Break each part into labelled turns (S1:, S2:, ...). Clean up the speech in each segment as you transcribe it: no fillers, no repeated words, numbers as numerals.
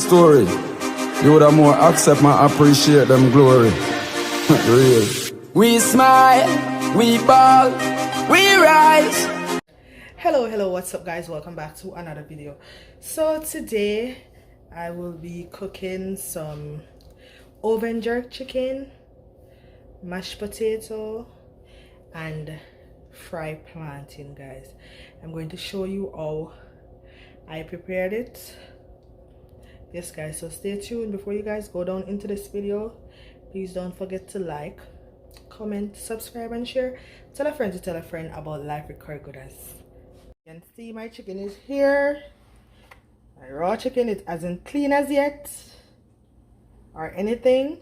S1: story, you would have more accept and appreciate them glory. Real. We smile, we ball, we rise.
S2: Hello, what's up guys? Welcome back to another video. So today I will be cooking some oven jerk chicken, mashed potato, and fried plantain, guys. I'm going to show you how I prepared it. Yes guys, so stay tuned. Before you guys go down into this video, please don't forget to like, comment, subscribe, and share. Tell a friend to tell a friend about Life with Curry Gooders. You can see my chicken is here. My raw chicken, it hasn't clean as yet or anything,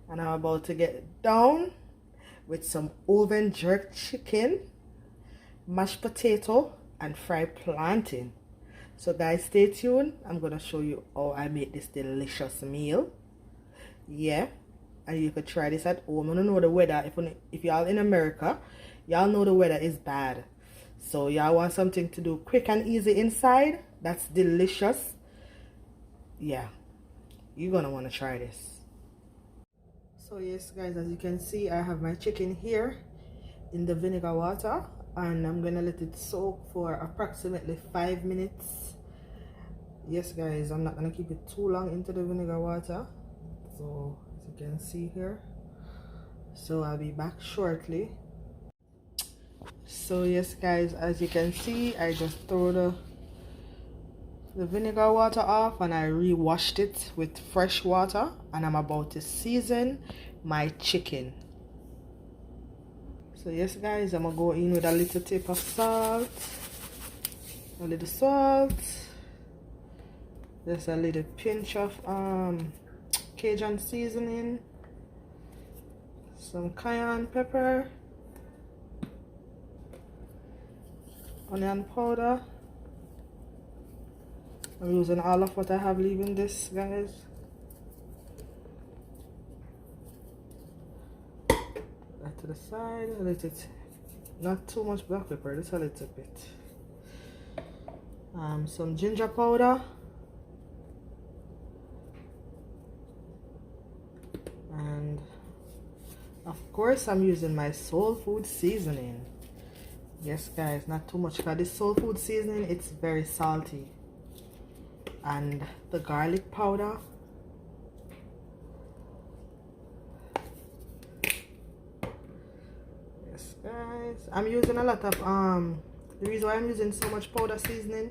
S2: and I'm about to get down with some oven jerk chicken, mashed potato, and fried plantain. So guys, stay tuned. I'm gonna show you how I make this delicious meal. Yeah, and you could try this at home. I don't know the weather. If y'all in America, y'all know the weather is bad, so y'all want something to do quick and easy inside that's delicious. Yeah, you're gonna want to try this. So yes guys, as you can see, I have my chicken here in the vinegar water, and I'm gonna let it soak for approximately 5 minutes. Yes guys, I'm not gonna keep it too long into the vinegar water. So as you can see here, so I'll be back shortly. So yes guys, as you can see, I just throw the vinegar water off and I re-washed it with fresh water, and I'm about to season my chicken. So yes guys, I'm gonna go in with a little tip of salt, a little salt, just a little pinch of Cajun seasoning, some cayenne pepper, onion powder. I'm using all of what I have leaving this, guys. That to the side, a little, not too much black pepper, just a little bit. Some ginger powder, and of course I'm using my soul food seasoning. Yes guys, not too much, because this soul food seasoning, it's very salty. And the garlic powder, yes guys, I'm using a lot of the reason why I'm using so much powder seasoning,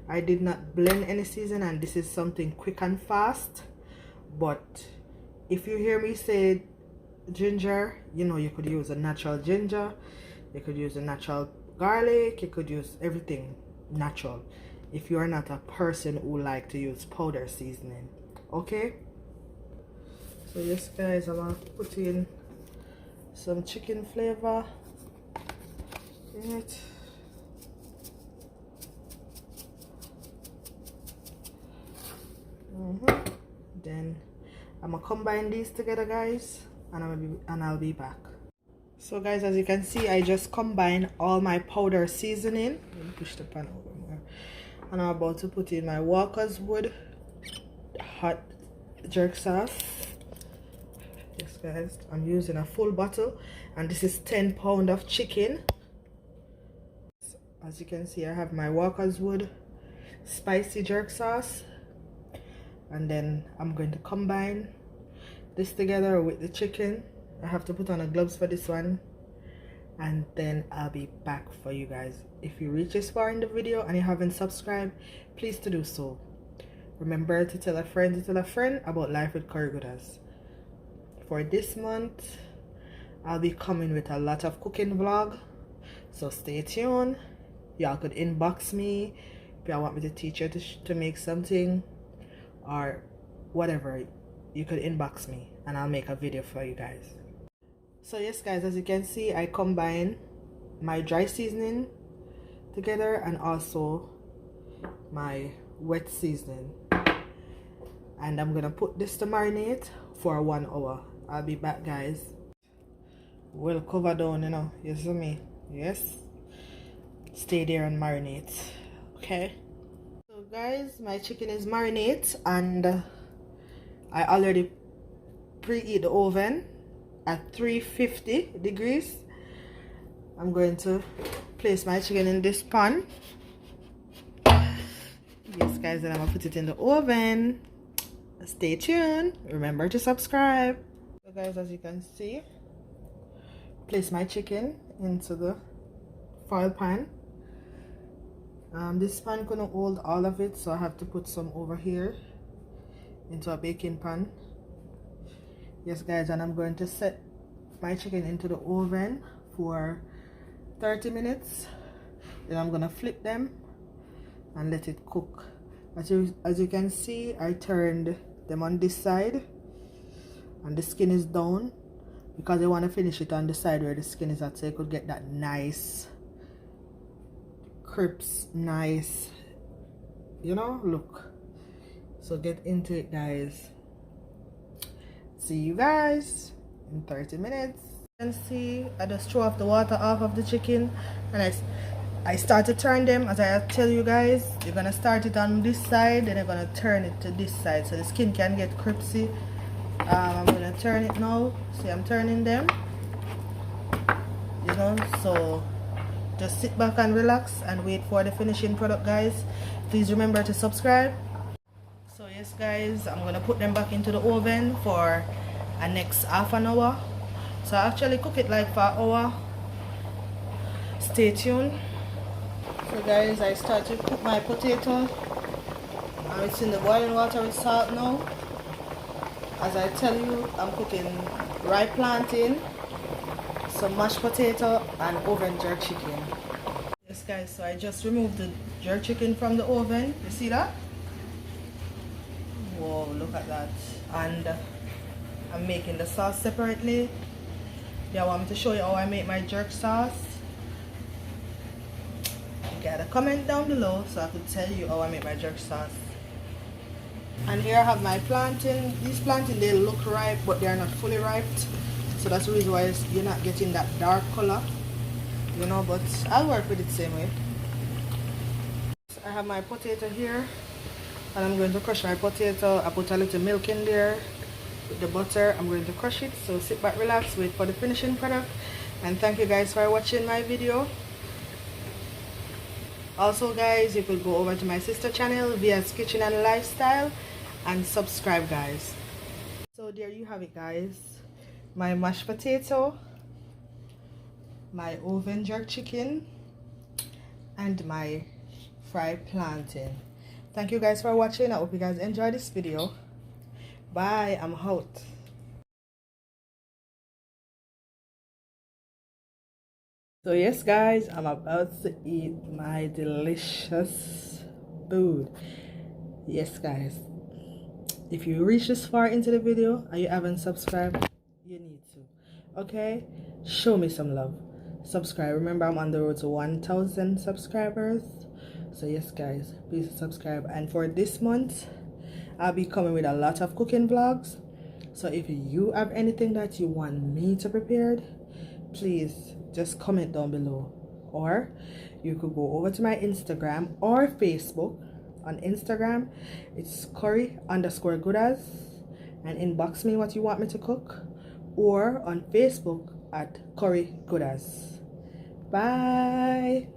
S2: I did not blend any season, and this is something quick and fast. But if you hear me say ginger, you know, you could use a natural ginger, you could use a natural garlic, you could use everything natural if you are not a person who like to use powder seasoning. Okay, so yes guys, I'm gonna put in some chicken flavor in it. Then I'm gonna combine these together guys, and I'll be back. So guys, as you can see, I just combined all my powder seasoning. Let me push the pan over more. And I'm about to put in my Walker's Wood hot jerk sauce. Yes guys, I'm using a full bottle, and this is 10 pounds of chicken. As you can see, I have my Walker's Wood spicy jerk sauce, and then I'm going to combine this together with the chicken. I have to put on the gloves for this one, and then I'll be back for you guys. If you reach this far in the video and you haven't subscribed, please to do so. Remember to tell a friend about Life with Curry Gooders. For this month, I'll be coming with a lot of cooking vlog, so stay tuned. Y'all could inbox me if y'all want me to teach you to make something or whatever. You could inbox me and I'll make a video for you guys. So yes guys, as you can see, I combine my dry seasoning together and also my wet seasoning, and I'm gonna put this to marinate for 1 hour. I'll be back guys. We'll cover down, you know, you see me? Yes, stay there and marinate. Okay, so guys, my chicken is marinate, and I already preheat the oven at 350 degrees. I'm going to place my chicken in this pan. Yes guys, and I'm gonna put it in the oven. Stay tuned. Remember to subscribe. So guys, as you can see, place my chicken into the foil pan. This pan couldn't hold all of it, so I have to put some over here into a baking pan. Yes guys, and I'm going to set my chicken into the oven for 30 minutes. Then I'm gonna flip them and let it cook. As you can see, I turned them on this side and the skin is down because I want to finish it on the side where the skin is at, so you could get that nice crisp, nice, you know, look. So get into it guys. See you guys in 30 minutes. You can see I just throw off the water off of the chicken, and I start to turn them. As I tell you guys, you're gonna start it on this side, then you're gonna turn it to this side so the skin can get crispy. I'm gonna turn it now. See, I'm turning them, you know. So just sit back and relax and wait for the finishing product guys. Please remember to subscribe. So yes guys, I'm gonna put them back into the oven for a next half an hour. So I actually cook it like for an hour. Stay tuned. So guys, I start to cook my potato. It's in the boiling water with salt now. As I tell you, I'm cooking ripe plantain, some mashed potato, and oven jerk chicken. Yes guys, so I just removed the jerk chicken from the oven. You see that? Whoa, look at that. And I'm making the sauce separately. Yeah, I want me to show you how I make my jerk sauce. Gotta comment down below so I could tell you how I make my jerk sauce. And here I have my plantain. These plantain, they look ripe but they are not fully ripe, so that's the reason why you're not getting that dark color, you know, but I'll work with it the same way. I have my potato here and I'm going to crush my potato. I put a little milk in there with the butter. I'm going to crush it, so sit back, relax, wait for the finishing product, and thank you guys for watching my video. Also guys, you could go over to my sister channel, Via's Kitchen and Lifestyle, and subscribe guys. So there you have it guys, my mashed potato, my oven jerk chicken, and my fried plantain. Thank you guys for watching. I hope you guys enjoyed this video. Bye, I'm out. So yes guys, I'm about to eat my delicious food. Yes guys, if you reach this far into the video and you haven't subscribed, you need to. Okay, show me some love, subscribe. Remember, I'm on the road to 1,000 subscribers. So yes guys, please subscribe. And for this month, I'll be coming with a lot of cooking vlogs. So if you have anything that you want me to prepare, please just comment down below, or you could go over to my Instagram or Facebook. On Instagram it's curry_goodas, and inbox me what you want me to cook, or on Facebook at curry goodas. Bye.